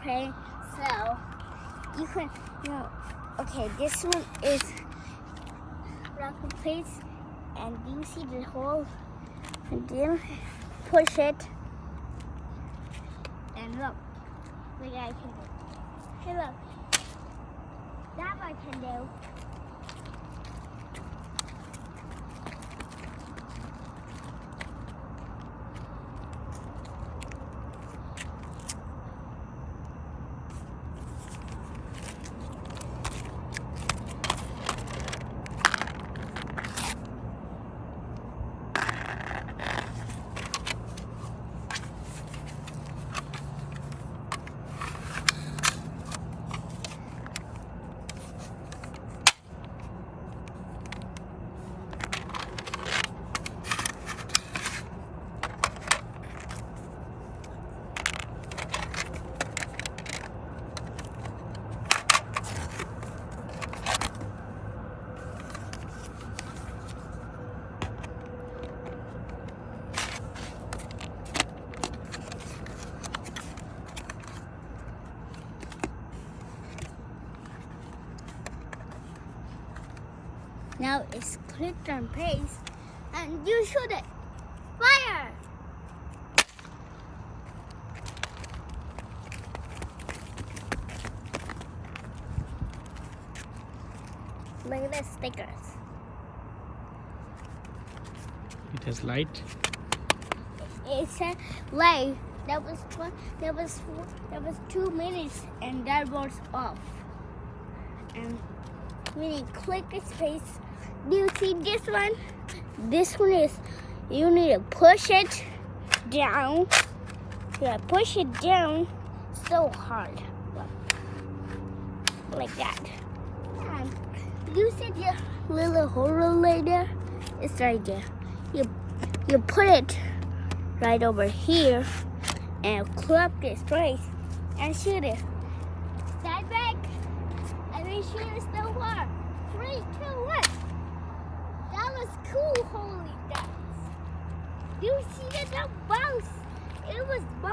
play. So you can, okay, this one is rock and place, and you see the hole, and then push it, and look, like I can do. Hey, look, that I can do. Now it's clicked on paste, and you shoot it. Fire! Look at the stickers. It has light. It said live. That was 2 minutes, and that was off. And when you click its face, do you see this one? This one is, you need to push it down. Yeah, push it down so hard. Like that. And you see the little hole right there? It's right there. You put it right over here and clip this place and shoot it. Stand back. And we shoot it so far. 3, 2, 1. That was cool, holy guys. You see that bounce? It was bounce.